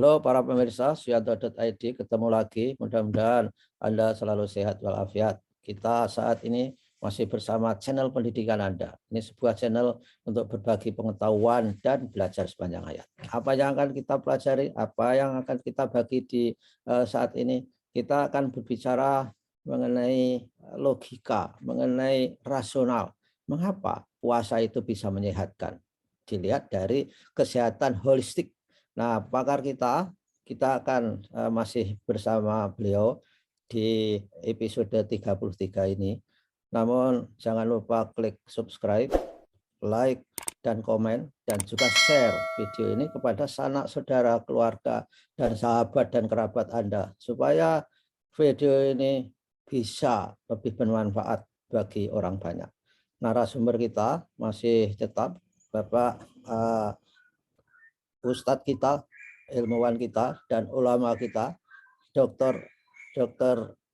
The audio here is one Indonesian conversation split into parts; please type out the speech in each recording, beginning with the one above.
Halo para pemirsa Suyanto.id, ketemu lagi. Mudah-mudahan Anda selalu sehat walafiat. Kita saat ini masih bersama channel pendidikan Anda. Ini sebuah channel untuk berbagi pengetahuan dan belajar sepanjang hayat. Apa yang akan kita pelajari, apa yang akan kita bagi di saat ini, kita akan berbicara mengenai logika, mengenai rasional. Mengapa puasa itu bisa menyehatkan? Dilihat dari kesehatan holistik. Nah, pakar kita akan masih bersama beliau di episode 33 ini. Namun jangan lupa klik subscribe, like, dan komen, dan juga share video ini kepada sanak saudara, keluarga, dan sahabat dan kerabat Anda, supaya video ini bisa lebih bermanfaat bagi orang banyak. Narasumber kita masih tetap Bapak Ustadz kita, ilmuwan kita, dan ulama kita, Dr.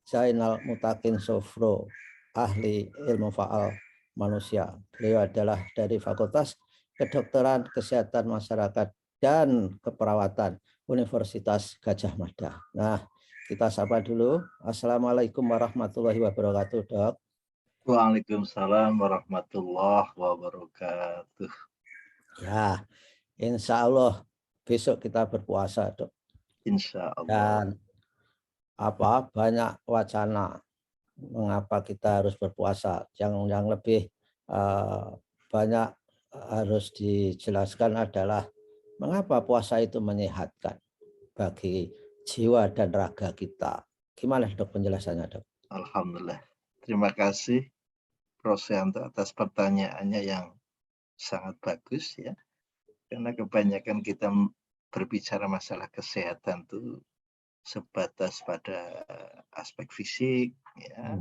Zainal Mutakin Sofro, ahli ilmu faal manusia. Beliau adalah dari Fakultas Kedokteran Kesehatan Masyarakat dan Keperawatan Universitas Gadjah Mada. Nah, kita sapa dulu. Assalamualaikum warahmatullahi wabarakatuh, Dok. Waalaikumsalam warahmatullahi wabarakatuh. Ya, insya Allah besok kita berpuasa, Dok. Insya Allah. Dan banyak wacana mengapa kita harus berpuasa. Yang lebih banyak harus dijelaskan adalah mengapa puasa itu menyehatkan bagi jiwa dan raga kita. Gimana, Dok, penjelasannya, Dok? Alhamdulillah. Terima kasih Prof. Suyanto atas pertanyaannya yang sangat bagus ya. Karena kebanyakan kita berbicara masalah kesehatan itu sebatas pada aspek fisik ya,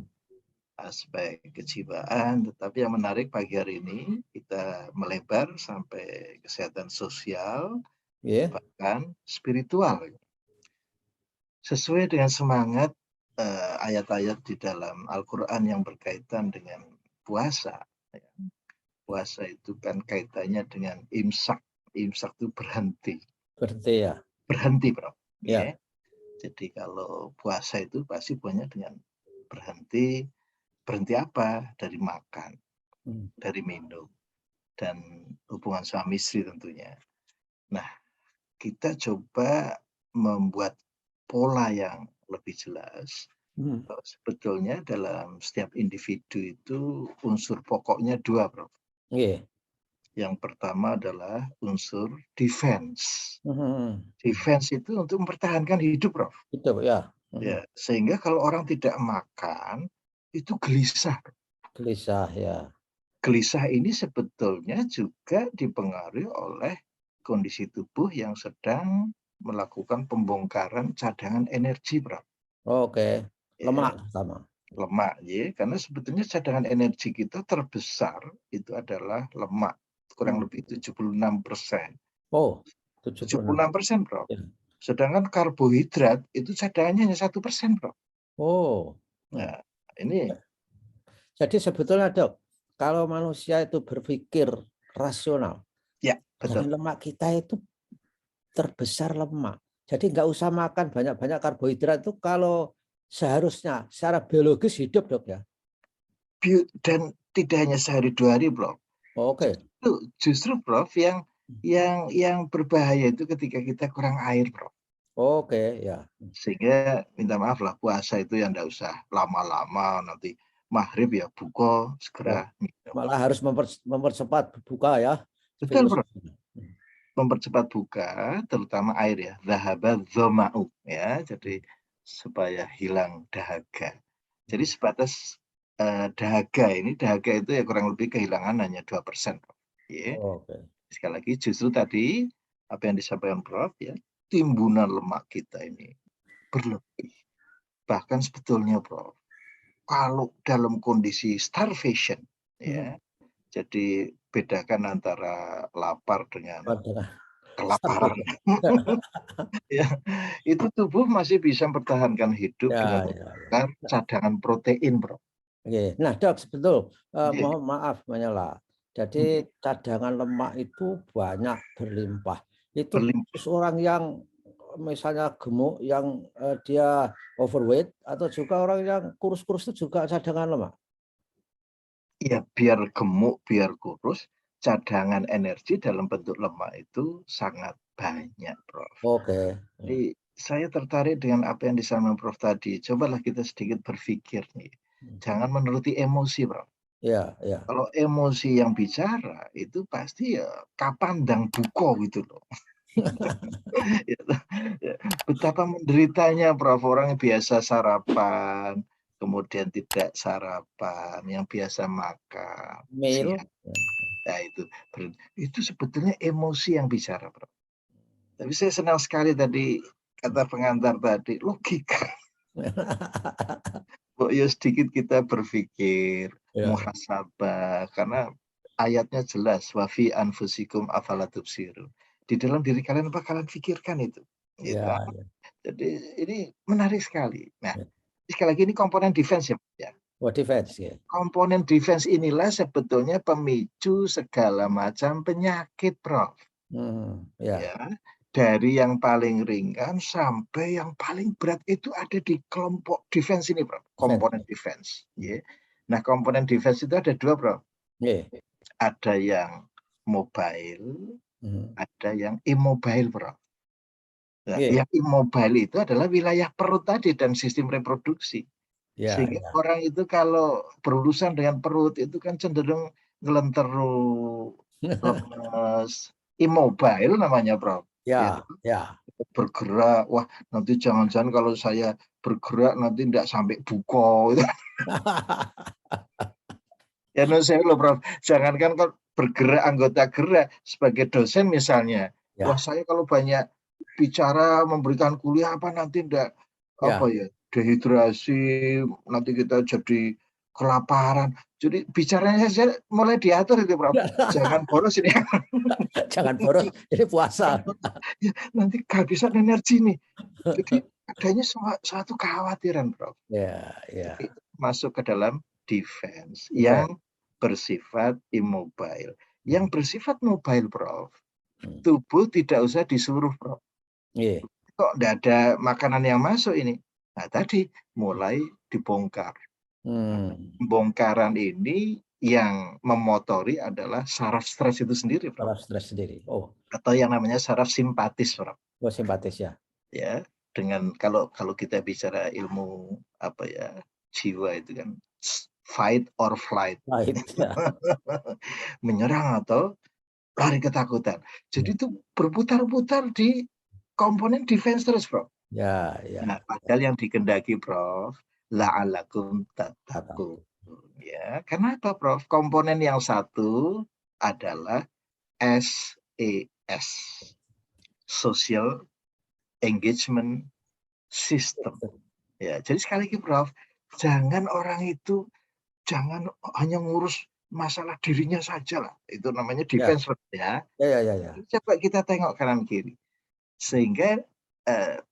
aspek kejiwaan, tetapi yang menarik pagi hari ini kita melebar sampai kesehatan sosial, bahkan spiritual. Sesuai dengan semangat ayat-ayat di dalam Al-Quran yang berkaitan dengan puasa. Puasa itu kan kaitannya dengan imsak. Imsak itu berhenti. Berhenti ya? Berhenti, Bro. Ya. Jadi kalau puasa itu pasti punya dengan berhenti. Berhenti apa? Dari makan, dari minum, dan hubungan suami istri tentunya. Nah, kita coba membuat pola yang lebih jelas. Sebetulnya dalam setiap individu itu unsur pokoknya dua, Prof. Yang pertama adalah unsur defense. Defense itu untuk mempertahankan hidup, Prof. Itu ya. Ya, sehingga kalau orang tidak makan itu gelisah. Gelisah ya. Gelisah ini sebetulnya juga dipengaruhi oleh kondisi tubuh yang sedang melakukan pembongkaran cadangan energi, Prof. Oke. Lemak sama. Lemak ya, karena sebetulnya cadangan energi kita terbesar itu adalah lemak, kurang lebih 76%. Oh, 76%, Prof. Sedangkan karbohidrat itu cadangannya hanya 1%, Prof. Oh. Nah, ini. Jadi sebetulnya, Dok, kalau manusia itu berpikir rasional, ya, betul. dan lemak kita itu terbesar lemak. Jadi nggak usah makan banyak-banyak karbohidrat itu kalau seharusnya secara biologis hidup, Dok, ya. Dan tidak hanya sehari dua hari, Prof. Oke. Justru Prof yang berbahaya itu ketika kita kurang air, Prof. Oke, ya. Sehingga minta maaf lah, puasa itu yang enggak usah lama-lama, nanti maghrib ya buka segera minum. Malah harus mempercepat buka ya. Betul, Prof. Mempercepat buka, terutama air ya. Dhahaba dzama'u ya, jadi supaya hilang dahaga. Jadi sebatas dahaga itu ya kurang lebih kehilangan hanya 2%. Ya. Sekali lagi justru tadi apa yang disampaikan Prof ya, timbunan lemak kita ini berlebih. Bahkan sebetulnya Prof, kalau dalam kondisi starvation ya, jadi bedakan antara lapar dengan kelaparan. Ya, itu tubuh masih bisa mempertahankan hidup dengan membakar cadangan protein, Bro. Nah, Dok, betul. Mohon maaf menyela. Jadi cadangan lemak itu banyak berlimpah. Itu orang yang misalnya gemuk yang dia overweight atau juga orang yang kurus-kurus itu juga cadangan lemak? Ya, biar gemuk, biar kurus, cadangan energi dalam bentuk lemak itu sangat banyak, Prof. Oke. Jadi saya tertarik dengan apa yang disampaikan Prof tadi. Cobalah kita sedikit berpikir nih. Jangan menuruti emosi, Prof. Ya, ya. Kalau emosi yang bicara itu pasti ya kapandang buko gitu loh. Gitu. Ya, betapa menderitanya Prof, orang yang biasa sarapan, kemudian tidak sarapan, yang biasa makan, Mil. siang. Nah, itu sebetulnya emosi yang bicara, Prof. Tapi saya senang sekali tadi kata pengantar tadi, logika. Kok ya sedikit kita berpikir, Ya, muhasabah, karena ayatnya jelas, wa fi anfusikum afala tubsirun. Di dalam diri kalian apa kalian pikirkan itu. Gitu. ya, Jadi ini menarik sekali. Nah, ya. sekali lagi ini komponen defense ya. Oh, defense ya. Komponen defense inilah sebetulnya pemicu segala macam penyakit, Prof. Ya. Ya, dari yang paling ringan sampai yang paling berat itu ada di kelompok defense ini, Prof. Komponen defense. Ya. Nah, komponen defense itu ada dua, Prof. Ya. Ada yang mobile, ada yang immobile, Prof. Nah, Ya. yang immobile itu adalah wilayah perut tadi dan sistem reproduksi. Ya, Sehingga ya. orang itu kalau berurusan dengan perut itu kan cenderung ngelenteru, lemes, immobile namanya, Prof. Gitu. Ya, ya. Bergerak, wah nanti jangan-jangan kalau saya bergerak nanti tidak sampai buko. Ya menurut saya loh, Prof, jangankan kalau bergerak anggota gerak sebagai dosen misalnya, wah Ya, saya kalau banyak bicara memberikan kuliah apa nanti tidak apa ya. ya dehidrasi, nanti kita jadi kelaparan. Jadi bicaranya saya mulai diatur itu, Prof. Jangan boros ini. Jangan boros, ini puasa. Ya, nanti kehabisan energi nih. Jadi adanya suatu kekhawatiran, Prof. Ya, ya. Jadi masuk ke dalam defense Defense. yang bersifat immobile. Yang bersifat mobile, Prof, Hmm. tubuh tidak usah disuruh, Prof. Iya. Kok tidak ada makanan yang masuk ini? Nah, tadi mulai dibongkar. Nah, pembongkaran ini yang memotori adalah saraf stres itu sendiri, Prof. Saraf stres sendiri. Oh, Atau yang namanya saraf simpatis, Prof. oh simpatis ya. Ya, dengan kalau kita bicara ilmu apa ya, jiwa itu kan fight or flight. Pahit ya. Menyerang atau lari ketakutan. Jadi itu berputar-putar di komponen defense terus, Prof. Ya, ya. Nah, padahal yang dikendaki, Prof, la'alakum Kata. tattaqun. Ya, kenapa, Prof? Komponen yang satu adalah SES, Social Engagement System. Ya, jadi sekali lagi, Prof, jangan orang itu jangan hanya ngurus masalah dirinya saja lah. Itu namanya Ya, defense, ya. ya, ya, ya. Coba kita tengok kanan kiri. Sehingga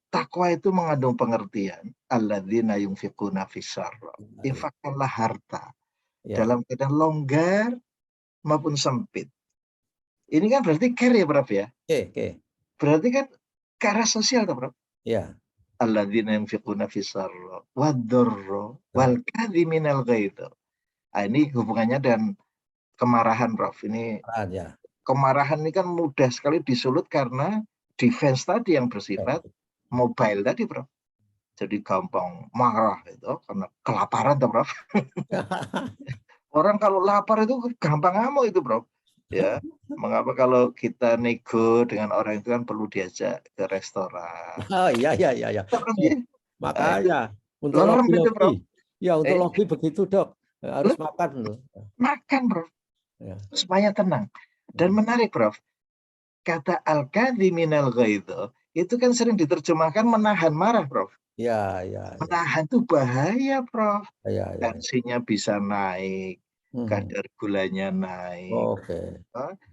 takwa itu mengandung pengertian alladzina yunfiquna fis-sarra. Infakkanlah harta Ya. dalam keadaan longgar maupun sempit. Ini kan berarti care ya, Prof ya. Oke. Berarti kan ke arah sosial tuh, Prof. Ya. Alladzina yunfiquna fis-sarra wad-dharra wal kadhiminal ghaidh. Nah, ini hubungannya dan kemarahan, Prof. Ini Peran ya. kemarahan ini kan mudah sekali disulut karena defense tadi yang bersifat mobile tadi, Prof. Jadi gampang marah itu karena kelaparan tuh, Prof. Orang kalau lapar itu gampang ngamuk itu, Prof. Ya, mengapa kalau kita nego dengan orang itu kan perlu diajak ke restoran. Oh iya, iya, iya, iya. Oh, Nah, itu makanya untuk lolom itu, lobby-lobby. Prof. Ya, untuk Eh, lobby begitu, Dok. Harus makan loh. makan, Prof. Ya. Supaya tenang. Dan menarik, Prof. Kata al-kadhiminal ghaidh itu kan sering diterjemahkan menahan marah, Prof. Ya, ya, ya. Menahan itu bahaya, Prof. Ya, ya. Tensinya bisa naik, kadar gulanya naik, Oke.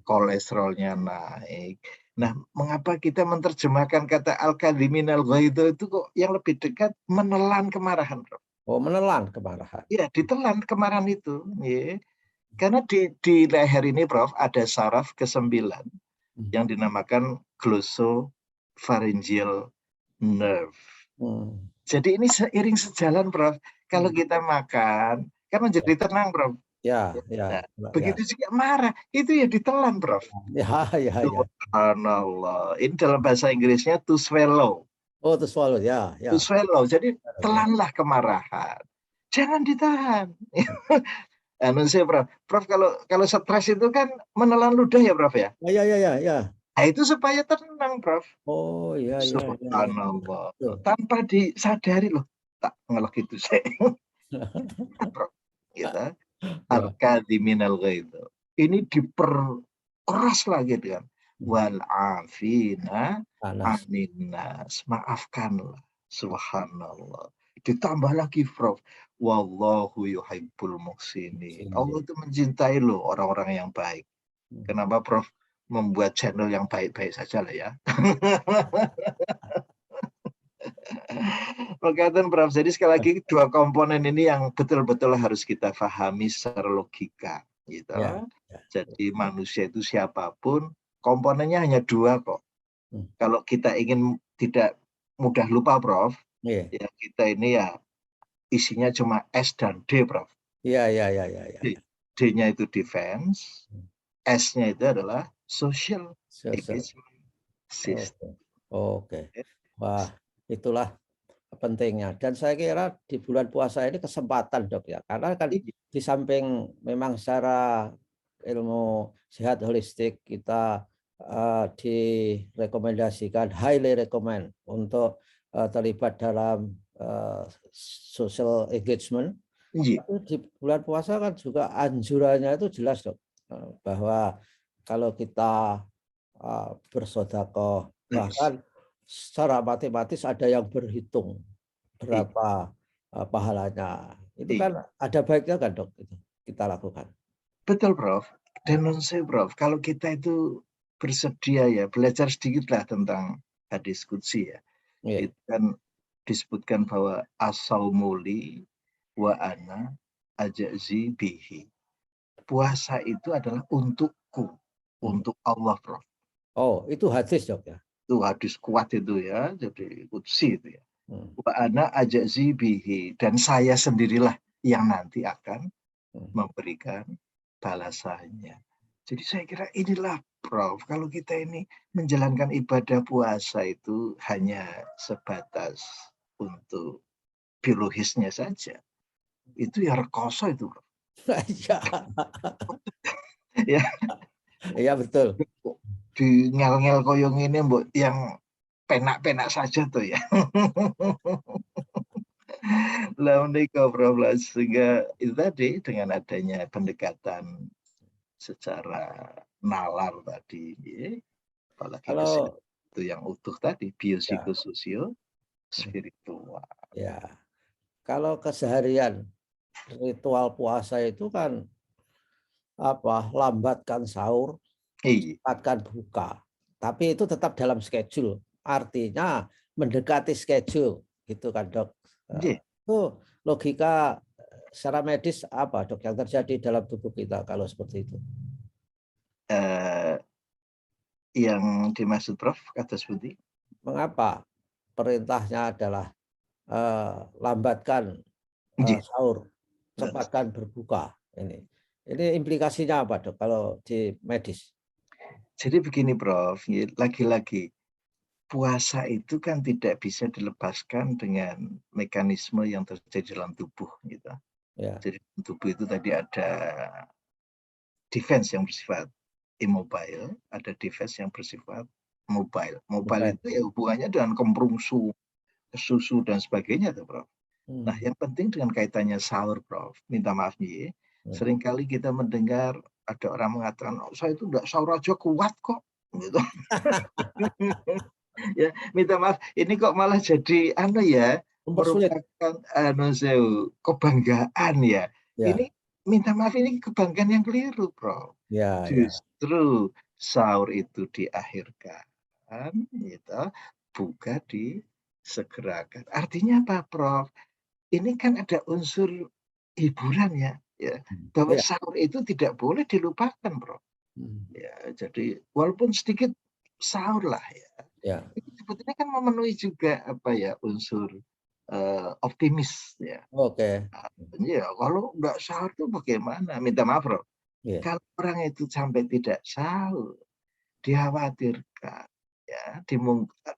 kolesterolnya naik. Nah, mengapa kita menerjemahkan kata al-kadhiminal ghaidh itu kok yang lebih dekat menelan kemarahan, Prof? Oh, menelan kemarahan. Ya, ditelan kemarahan itu. Ya. Karena di leher ini, Prof, ada saraf ke-9 yang dinamakan glossopharyngeal nerve. Hmm. Jadi ini seiring sejalan, Prof. Kalau kita makan, kan menjadi tenang, Prof. Ya, ya, Nah, ya, begitu juga marah, itu ya ditelan, Prof. ya, ya, ya. Subhanallah. Ini dalam bahasa Inggrisnya to swallow. Oh, to swallow, ya, To ya. swallow. Jadi Ya. telanlah kemarahan. Jangan ditahan. Anu saya, Prof. Prof, kalau stres itu kan menelan ludah ya, Prof ya. Ya, ya, ya, ya. Nah, itu supaya tenang, Prof. Oh, ya, ya, ya, ya. Subhanallah. Betul. Tanpa disadari loh, tak ngelak itu saya. Prof. Gitu. Ya. Al-kadhiminal ghaidh. Ini diperkeras lagi kan. Wal afina Panas. aninnas. Maafkanlah. Subhanallah. Ditambah lagi, Prof. Wallahu yuhibbul muhsinin. Allah Sini. itu mencintai loh orang-orang yang baik. Kenapa Prof membuat channel yang baik-baik saja lah ya. Berkaitan Prof. Jadi sekali lagi dua komponen ini yang betul-betul harus kita pahami secara logika, gitu. Ya, ya. Jadi manusia itu siapapun, komponennya hanya dua kok. Kalau kita ingin tidak mudah lupa, Prof, Iya. ya kita ini ya isinya cuma S dan D, Prof. Iya, iya, iya, iya, iya. D-nya itu defense, S-nya itu adalah social Sosial. engagement system. Oke. Wah, itulah pentingnya. Dan saya kira di bulan puasa ini kesempatan, Dok, ya. Karena kan di samping memang secara ilmu sehat holistik kita direkomendasikan, highly recommend untuk terlibat dalam social engagement. Iya. Tapi di bulan puasa kan juga anjurannya itu jelas, Dok, bahwa kalau kita bersedekah, bahkan secara matematis ada yang berhitung berapa pahalanya. Itu kan ada baiknya kan, Dok, itu kita lakukan. Betul, Prof. Dan menurut saya, Prof, kalau kita itu bersedia ya, belajar sedikit lah tentang hadis qudsi ya. Iya. Itu kan disebutkan bahwa as-saumuli wa ana ajzi bihi. Puasa itu adalah untukku, untuk Allah, Prof. Oh, itu hadis, Dok, ya. Itu hadis kuat itu ya, jadi qudsi itu ya. Wa ana ajzi bihi, dan saya sendirilah yang nanti akan memberikan balasannya. Jadi saya kira inilah, Prof, kalau kita ini menjalankan ibadah puasa itu hanya sebatas untuk biologisnya saja. Itu ya rekoso itu, Prof. Iya. Ya, Iya, betul. di ngel-ngel koyong ini mbok yang penak-penak saja tuh ya. Lah menika, Prof, sehingga itu tadi dengan adanya pendekatan secara nalar tadi, apalagi Kalau kesehatan itu yang utuh tadi, ya, biopsikososial, spiritual. ya, kalau keseharian ritual puasa itu kan lambatkan sahur, Iya, cepatkan buka. Tapi itu tetap dalam schedule. Artinya mendekati schedule, gitu kan, Dok. iya. Itu logika secara medis apa, Dok, yang terjadi dalam tubuh kita kalau seperti itu? Yang dimaksud Prof kata seperti Mengapa perintahnya adalah lambatkan iya. sahur, cepatkan berbuka ini. Ini implikasinya apa, Dok, kalau di medis? Jadi begini, Prof, lagi-lagi puasa itu kan tidak bisa dilepaskan dengan mekanisme yang terjadi dalam tubuh gitu. Ya, Jadi tubuh itu tadi ada defense yang bersifat immobile, ada defense yang bersifat mobile. Mobile bukan. itu ya hubungannya dengan kemrungsu, susu dan sebagainya tuh, Prof. Nah, yang penting dengan kaitannya sahur, Prof. Minta maaf nih, seringkali kita mendengar ada orang mengatakan, oh, saya itu enggak sahur aja kuat kok. Gitu. Ya, minta maaf, ini kok malah jadi Mempersulit. merupakan kebanggaan ya. Ya, Ini minta maaf, ini kebanggaan yang keliru, Prof. ya, ya. Justru sahur itu diakhirkan, gitu, buka disegerakan. Artinya apa, Prof? Ini kan ada unsur hiburan ya, bahwa Ya. sahur itu tidak boleh dilupakan, Prof. Ya, jadi walaupun sedikit sahur lah ya. Ya. Itu sebetulnya kan memenuhi juga apa ya unsur optimis ya. Oke. Ya kalau nggak sahur tuh bagaimana? Minta maaf Bro. Iya. Kalau orang itu sampai tidak sahur, dikhawatirkan ya,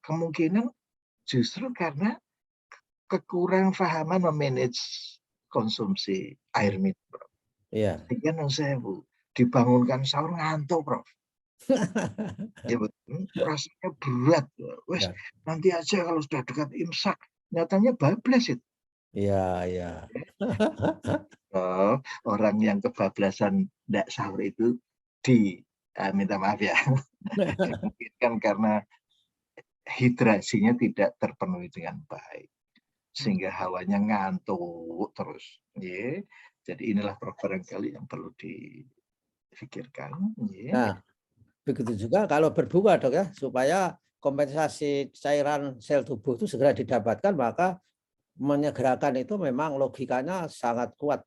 kemungkinan justru karena kekurang fahaman memanage konsumsi air minum, Bro. Iya. Sehingga non sewu, dibangunkan sahur ngantuk, Prof. Ya betul, rasanya berat. Wes, Ya. nanti aja kalau sudah dekat imsak. Nyatanya bablas itu. Iya, iya. Oh, orang yang kebablasan tidak sahur itu minta maaf ya, mungkin kan karena hidrasinya tidak terpenuhi dengan baik. Sehingga hawanya ngantuk terus. Ya. Jadi inilah barangkali yang perlu difikirkan. Ya. Nah, begitu juga kalau berbuka dok ya, supaya kompensasi cairan sel tubuh itu segera didapatkan, maka menyegerakan itu memang logikanya sangat kuat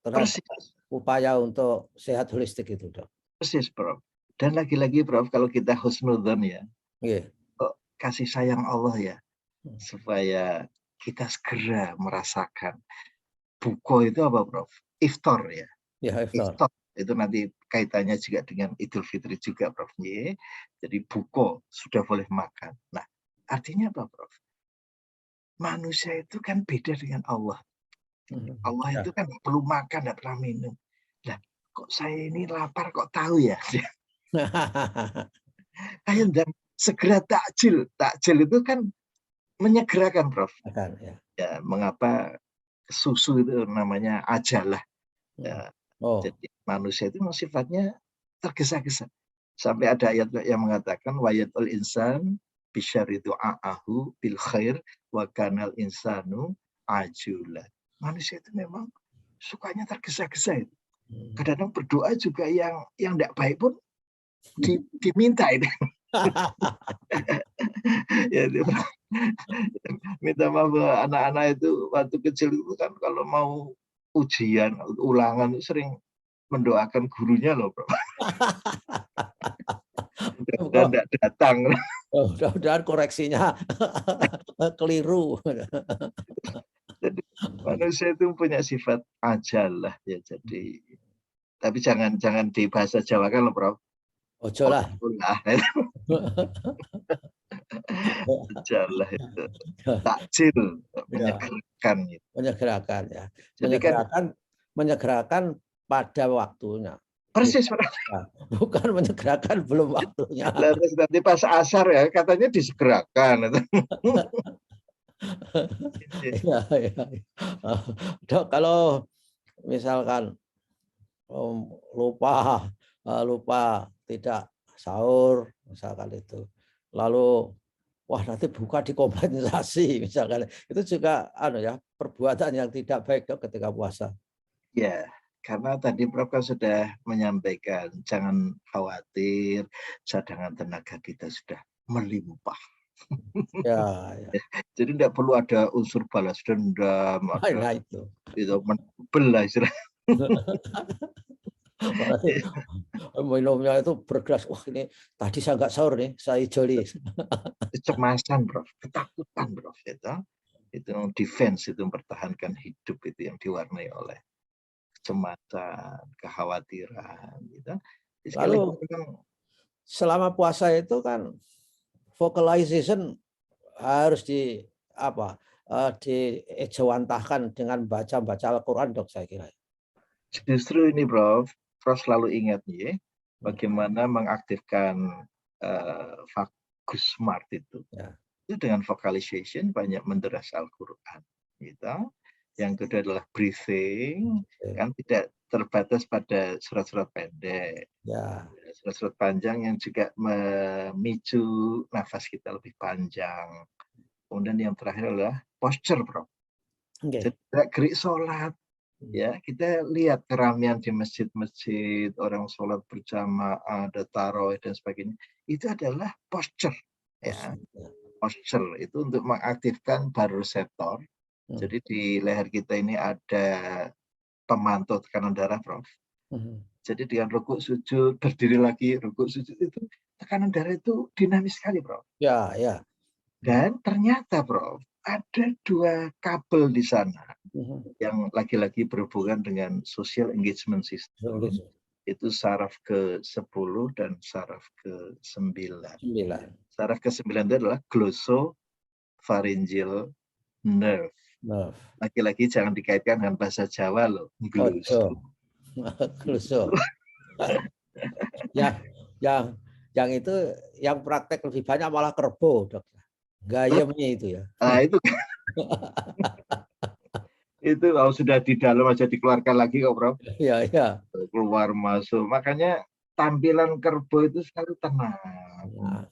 terhadap Persis, upaya untuk sehat holistik itu dok. persis Prof. Dan lagi-lagi Prof, kalau kita husnudzon ya, Iya. kasih sayang Allah ya, supaya kita segera merasakan. Buko itu apa Prof? Iftar ya. Ya, iftar. Iftar itu nanti kaitannya juga dengan Idul Fitri juga Prof. Jadi buko sudah boleh makan. Nah, artinya apa Prof? Manusia itu kan beda dengan Allah. Allah Ya. itu kan nggak perlu makan, nggak pernah minum. Nah, kok saya ini lapar kok tahu ya? Ayo dan segera takjil. Takjil itu kan menyegerakan Prof. Akan, ya. Ya, mengapa susu itu namanya ajalah. Ya, Oh. jadi manusia itu sifatnya tergesa-gesa. Sampai ada ayat yang mengatakan wayatul insan bisyarri du'aahu bil khair wa kanal insanu ajula. Manusia itu memang sukanya tergesa-gesa itu. Kadang-kadang berdoa juga yang tidak baik pun diminta itu. Ya, minta maaf anak-anak itu waktu kecil itu kan kalau mau ujian, ulangan sering mendoakan gurunya loh, Bro. Dan tidak datang. Mudah-mudahan koreksinya keliru. Jadi manusia itu punya sifat ajalah ya. Jadi tapi jangan di bahasa Jawa kan loh, Bro. Ojo lah. Ojolah. Ajalah itu. Takjil, Ya, menyegerakan gitu. menyegerakan ya. Jadi kan Menyegerakan pada waktunya. persis, Bukan, Bro. ya, bukan menyegerakan belum waktunya. Terus nanti pas asar ya katanya disegerakan. Iya, iya. Dok, kalau misalkan lupa lupa tidak sahur misalkan itu, lalu wah nanti buka dikompensasi misalkan, itu juga ya perbuatan yang tidak baik dok ketika puasa. Ya, karena tadi Prof kan sudah menyampaikan jangan khawatir, cadangan tenaga kita sudah melimpah. Ya, ya. Jadi tidak perlu ada unsur balas dendam, ada Nah itu. itu menebel lah istilahnya. Minumnya itu bergelas, wah ini tadi saya nggak sahur nih, saya joli. Kecemasan, Prof, ketakutan, Prof, itu defense, itu mempertahankan hidup itu yang diwarnai oleh kecemasan, kekhawatiran, gitu. Sekali Lalu selama puasa itu kan vocalization harus diejawantahkan dengan baca Al-Quran dok saya kira. Justru ini Prof selalu ingat ya, bagaimana mengaktifkan Vagus Smart itu. Ya. Itu dengan vocalization banyak menderas Al-Quran. Gitu. Yang kedua adalah breathing, kan tidak terbatas pada surat-surat pendek. Ya. Surat-surat panjang yang juga memicu nafas kita lebih panjang. Kemudian yang terakhir adalah posture, Prof. Okay. Jadi gerak sholat. Ya, kita lihat keramaian di masjid-masjid, orang sholat berjamaah, ada tarawih dan sebagainya. Itu adalah posture. Ya. Posture itu untuk mengaktifkan baroreseptor. Jadi di leher kita ini ada pemantau tekanan darah, Prof. Jadi dengan rukuk sujud, berdiri lagi, rukuk sujud itu tekanan darah itu dinamis sekali, Prof. Ya, ya. Dan ternyata, Prof, ada 2 kabel di sana yang lagi-lagi berhubungan dengan social engagement system. Itu saraf ke-10 dan saraf ke-9. Saraf ke-9 itu adalah glossopharyngeal nerve. Lagi-lagi jangan dikaitkan dengan bahasa Jawa loh. Glosso. Yang itu yang praktek lebih banyak malah kerbau, Dok. Gayemnya itu ya. Nah, itu itu kalau sudah di dalam aja dikeluarkan lagi kok, Prof. Iya, iya. Keluar masuk. Makanya tampilan kerbau itu selalu tenang. Ya.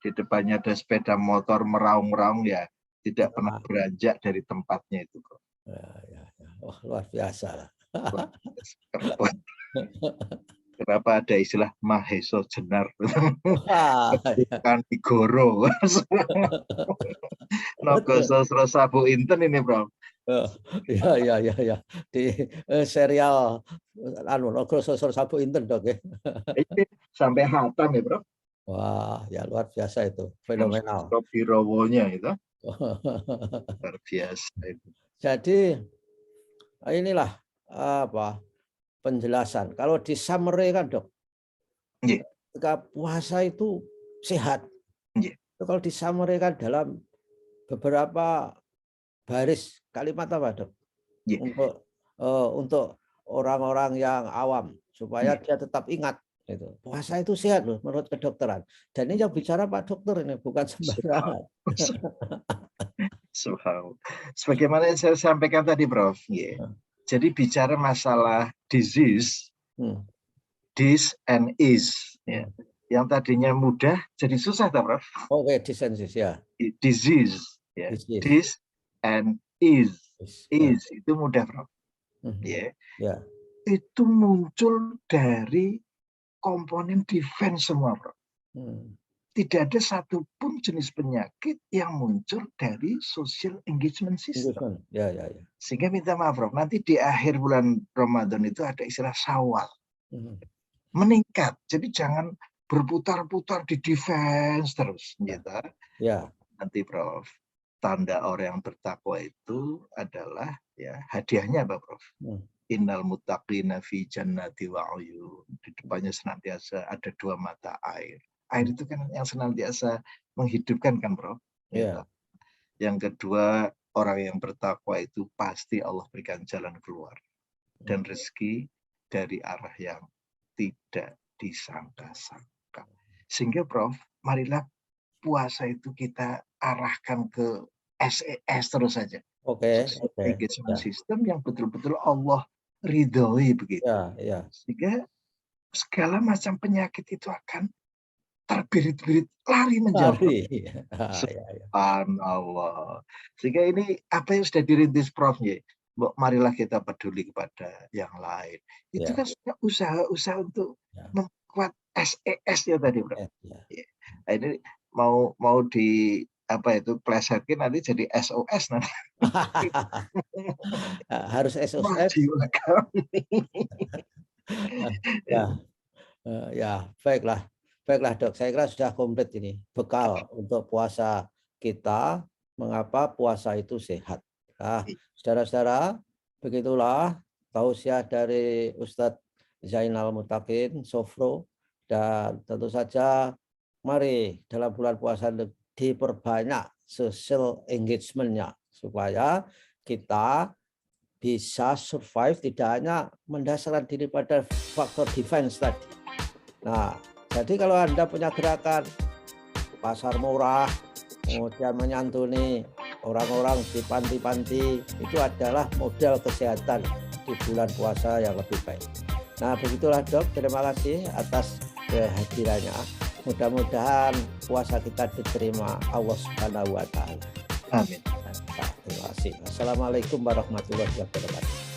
Di depannya ada sepeda motor meraung-raung ya, tidak pernah beranjak dari tempatnya itu kok. Ya. Oh, luar biasa lah. Kenapa ada istilah Maheso Jenar? Bukan Igoro. Nogososro Sabu Inten ini, Bro. Ya. Di serial Nogososro Sabu Inten, Dok ya. Sampai hatam ya, Bro. Wah, ya luar biasa itu. Fenomenal. Birowonya itu. Luar biasa itu. Jadi inilah penjelasan. Kalau di summary kan, Dok, ketika puasa itu sehat. Kalau di summary kan dalam beberapa baris kalimat apa, Dok? Untuk orang-orang yang awam supaya dia tetap ingat itu. Puasa itu sehat loh menurut kedokteran. Dan ini yang bicara Pak Dokter ini bukan sembarangan. Sebagaimana yang saya sampaikan tadi, Prof. Jadi bicara masalah disease, dis and is, ya. Yang tadinya mudah jadi susah, tak, Prof? Oke, disease ya. Disease, ya. Dis and is itu mudah, Prof. Ya. Itu muncul dari komponen defense semua, Prof. Tidak ada satupun jenis penyakit yang muncul dari social engagement system. Ya. Sehingga minta maaf, Prof, nanti di akhir bulan Ramadan itu ada istilah Syawal. Meningkat. Jadi jangan berputar-putar di defense terus. Gitu. Ya. Nanti, Prof, tanda orang yang bertakwa itu adalah ya hadiahnya apa, Prof? Innal muttaqina fi jannati wa uyun. Di depannya senantiasa ada 2 mata air. Air itu kan yang senantiasa menghidupkan kan, Prof. Ya. Yang kedua, orang yang bertakwa itu pasti Allah berikan jalan keluar dan rezeki dari arah yang tidak disangka-sangka. Sehingga, Prof, marilah puasa itu kita arahkan ke SES terus saja. Engagement system yang betul-betul Allah ridhoi begitu. Ya. Sehingga segala macam penyakit itu akan terbirit-birit lari menjauh. Subhanallah. Sehingga ini apa yang sudah dirintis Prof. Marilah kita peduli kepada yang lain. Itu kan usaha-usaha untuk membuat SES ya tadi, Prof. Nah, ini mau di apa itu plesetkin nanti jadi SOS nanti. Harus SOS. Ya, baiklah. Baiklah, Dok, saya kira sudah komplit ini bekal untuk puasa kita, mengapa puasa itu sehat. Nah, saudara-saudara, begitulah tausiah dari Ustadz Zainal Mutakin Sofro, dan tentu saja mari dalam bulan puasa diperbanyak social engagement-nya supaya kita bisa survive, tidak hanya mendasarkan diri pada faktor defense tadi. Nah, jadi kalau Anda punya gerakan pasar murah, kemudian menyantuni orang-orang di panti-panti, itu adalah modal kesehatan di bulan puasa yang lebih baik. Nah, begitulah, Dok. Terima kasih atas kehadirannya. Mudah-mudahan puasa kita diterima Allah Subhanahu wa Ta'ala. Amin. Terima kasih. Assalamualaikum warahmatullahi wabarakatuh.